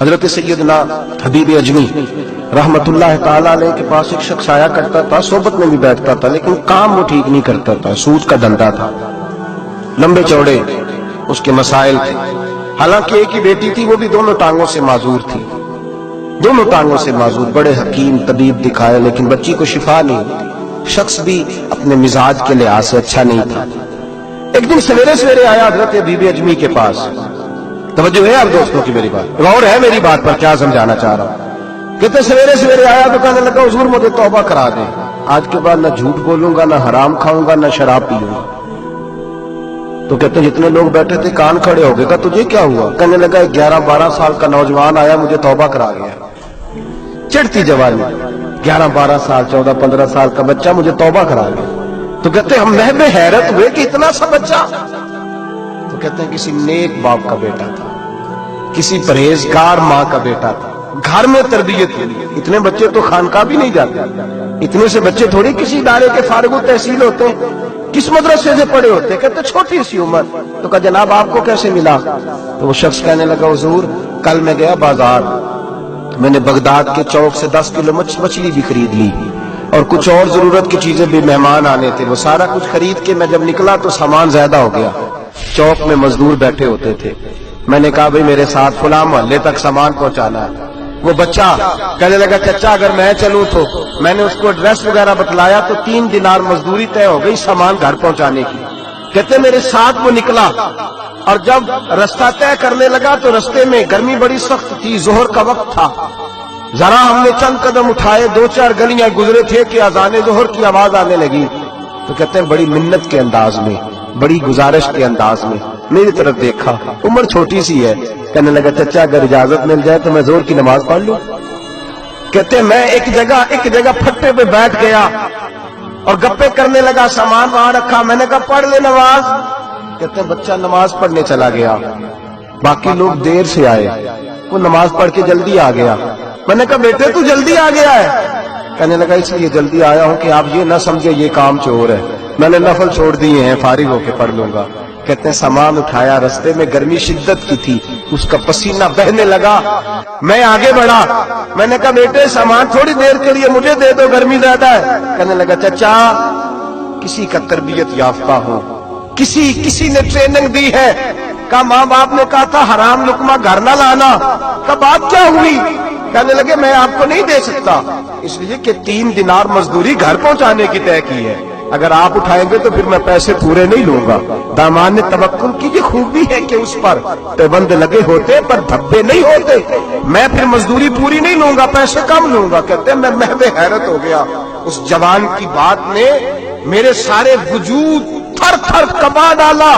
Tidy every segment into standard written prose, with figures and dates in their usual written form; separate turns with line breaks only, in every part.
حضرت سیدنا حبیب اجمی رحمتullah تعالیٰ علیہ کے پاس ایک شخص آیا کرتا تھا، صحبت میں بھی بیٹھتا تھا، لیکن کام وہ ٹھیک نہیں کرتا تھا، سود کا دھندا تھا، لمبے چوڑے اس کے مسائل تھے۔ حالانکہ ایک ہی بیٹی تھی، وہ بھی دونوں ٹانگوں سے معذور تھی، دونوں ٹانگوں سے معذور، بڑے حکیم طبیب دکھائے لیکن بچی کو شفا نہیں ہوتی، شخص بھی اپنے مزاج کے لحاظ سے اچھا نہیں تھا۔ ایک دن سویرے سویرے آیا حضرت حبیب اجمی کے پاس۔ توجہ ہے آپ دوستوں کی میری بات، غور ہے میری بات پر کیا سمجھانا چاہ رہا ہوں۔ کہتے سویرے سویرے آیا تو کہنے لگا حضور مجھے توبہ کرا دیں، آج کے بعد نہ جھوٹ بولوں گا، نہ حرام کھاؤں گا، نہ شراب پیوں گا۔ تو کہتے ہیں جتنے لوگ بیٹھے تھے کان کھڑے ہو گئے، کہا تجھے کیا ہوا؟ کہنے لگا 11-12 سال کا نوجوان آیا مجھے توبہ کرا گیا، چڑھتی جوانی، 11-12 سال 14-15 سال کا بچہ مجھے توبہ کرا گیا۔ تو کہتے ہم محب حیرت ہوئے کہ اتنا سا بچہ؟ تو کہتے ہیں کسی نیک باپ کا بیٹا تھا، کسی پرہیزگار ماں کا بیٹا تھا، گھر میں تربیت ہوئی۔ اتنے بچے تو خانقاہ بھی نہیں جاتے، اتنے سے بچے تھوڑی کسی ادارے کے فارغ التحصیل ہوتے ہیں، کس مدرسے سے پڑھے ہوتے؟ کہتے چھوٹی سی عمر۔ تو کہا جناب آپ کو کیسے ملا؟ تو وہ شخص کہنے لگا حضور کل میں گیا بازار، میں نے بغداد کے چوک سے 10 کلو مچھلی بھی خرید لی اور کچھ اور ضرورت کی چیزیں بھی، مہمان آنے تھے، وہ سارا کچھ خرید کے میں جب نکلا تو سامان زیادہ ہو گیا۔ چوک میں مزدور بیٹھے ہوتے تھے، میں نے کہا بھئی میرے ساتھ فلاں محلے تک سامان پہنچانا ہے۔ وہ بچہ کہنے لگا چچا اگر میں چلوں تو، میں نے اس کو ایڈریس وغیرہ بتلایا تو 3 دینار مزدوری طے ہو گئی سامان گھر پہنچانے کی۔ کہتے میرے ساتھ وہ نکلا اور جب رستہ طے کرنے لگا تو رستے میں گرمی بڑی سخت تھی، ظہر کا وقت تھا، ذرا ہم نے چند قدم اٹھائے، 2-4 گلیاں گزرے تھے کہ اذان ظہر کی آواز آنے لگی۔ تو کہتے ہیں بڑی منت کے انداز میں، بڑی گزارش کے انداز میں میری طرف دیکھا، عمر چھوٹی سی ہے، کہنے لگا چچا اگر اجازت مل جائے تو میں ظہر کی نماز پڑھ لوں۔ کہتے ہیں میں ایک جگہ پھٹے پہ بیٹھ گیا اور گپے کرنے لگا، سامان وہاں رکھا، میں نے کہا پڑھ لے نماز۔ کہتے ہیں بچہ نماز پڑھنے چلا گیا، باقی لوگ دیر سے آئے، وہ نماز پڑھ کے جلدی آ گیا۔ میں نے کہا بیٹے تو جلدی آ گیا ہے؟ کہنے لگا اس لیے جلدی آیا ہوں کہ آپ یہ نہ سمجھے یہ کام چور ہے، میں نے نفل چھوڑ دیے ہیں، فارغ ہو کے پڑھ لوں گا۔ کہتے ہیں سامان اٹھایا، رستے میں گرمی شدت کی تھی، اس کا پسینہ بہنے لگا، میں آگے بڑھا، میں نے کہا بیٹے سامان تھوڑی دیر کے لیے مجھے دے دو، گرمی زیادہ ہے۔ کہنے لگا چچا کسی کا تربیت یافتہ ہو، کسی نے ٹریننگ دی ہے، کہا ماں باپ نے کہا تھا حرام لقمہ گھر نہ لانا، کہا بات کیا ہوئی؟ کہنے لگے میں آپ کو نہیں دے سکتا، اس لیے کہ 3 دینار مزدوری گھر پہنچانے کی طے کی ہے، اگر آپ اٹھائیں گے تو پھر میں پیسے پورے نہیں لوں گا۔ دامان توکل کی یہ خوبی ہے کہ اس پر پیبند لگے ہوتے پر دھبے نہیں ہوتے، میں پھر مزدوری پوری نہیں لوں گا، پیسے کم لوں گا۔ کہتے ہیں میں محو حیرت ہو گیا، اس جوان کی بات نے میرے سارے وجود تھر تھر کبا ڈالا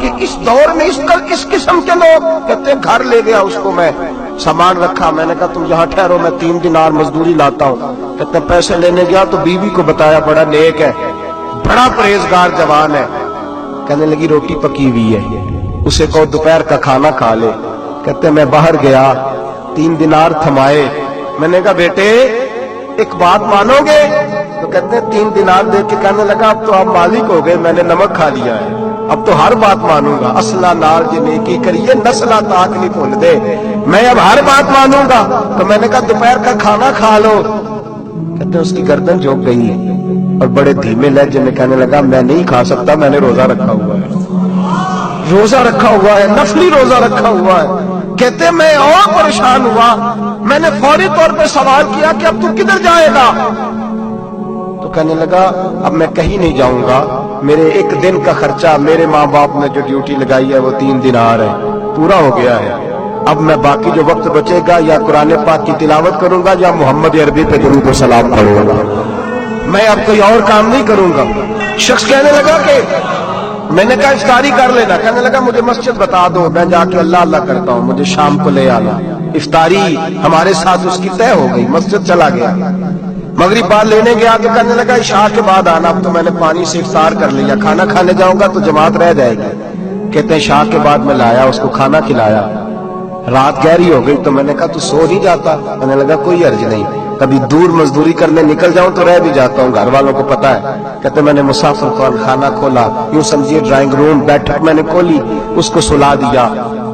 کہ اس دور میں اس قسم کے لوگ۔ کہتے ہیں گھر لے گیا اس کو، میں سامان رکھا، میں نے کہا تم یہاں ٹھہرو میں 3 دینار مزدوری لاتا ہوں۔ کہتے ہیں پیسے لینے گیا تو بیوی کو بتایا بڑا نیک ہے، بڑا پرہیزگار جوان ہے، کہنے لگی روٹی پکی ہوئی ہے، اسے کہو دوپہر کا کھانا کھا لے۔ کہتے ہیں میں باہر گیا، 3 دینار تھمائے، میں نے کہا بیٹے ایک بات مانو گے؟ تو کہتے ہیں 3 دینار دے کے کہنے لگا اب تو آپ مالک ہو گئے، میں نے نمک کھا لیا ہے، اب تو ہر بات مانوں گا، اصلہ نار جی نیکی کریے نسلہ تاک نہیں بھول دے، میں اب ہر بات مانوں گا۔ تو میں نے کہا دوپہر کا کھانا کھا لو۔ کہتے ہیں اس کی گردن جھک گئی اور بڑے دھیمے لہجے میں کہنے لگا میں نہیں کھا سکتا، میں نے روزہ رکھا ہوا ہے، روزہ رکھا ہوا ہے، نفلی روزہ رکھا ہوا ہے۔ کہتے ہیں میں اور پریشان ہوا، میں نے فوری طور پہ سوال کیا کہ اب تو کدھر جائے گا؟ تو کہنے لگا اب میں کہیں نہیں جاؤں گا، میرے 1 دن کا خرچہ میرے ماں باپ نے جو ڈیوٹی لگائی ہے وہ 3 دینار ہے، پورا ہو گیا ہے، اب میں باقی جو وقت بچے گا یا قرآن پاک کی تلاوت کروں گا یا محمد عربی پہ درود و سلام پڑھوں گا، میں اب کوئی اور کام نہیں کروں گا۔ شخص کہنے لگا کہ میں نے کہا افطاری کر لینا، کہنے لگا مجھے مسجد بتا دو، میں جا کے اللہ اللہ کرتا ہوں، مجھے شام کو لے آنا۔ افطاری ہمارے ساتھ اس کی طے ہو گئی، مسجد چلا گیا، مغرب بعد لینے گیا تو کہنے لگا عشاء کے بعد آنا، اب تو میں نے پانی سے افطار کر لیا، کھانا کھانے جاؤں گا تو جماعت رہ جائے گی۔ کہتے ہیں عشاء کے بعد میں لایا، اس کو کھانا کھلایا، رات گہری ہو گئی تو میں نے کہا تو سو نہیں جاتا؟ کہنے لگا کوئی عرض نہیں، کبھی دور مزدوری کرنے نکل جاؤں تو رہ بھی جاتا ہوں، گھر والوں کو پتا ہے۔ کہتے میں نے مسافر خانہ کھولا، یوں سمجھیے ڈرائنگ روم بیٹھک میں نے کھولی، اس کو سلا دیا،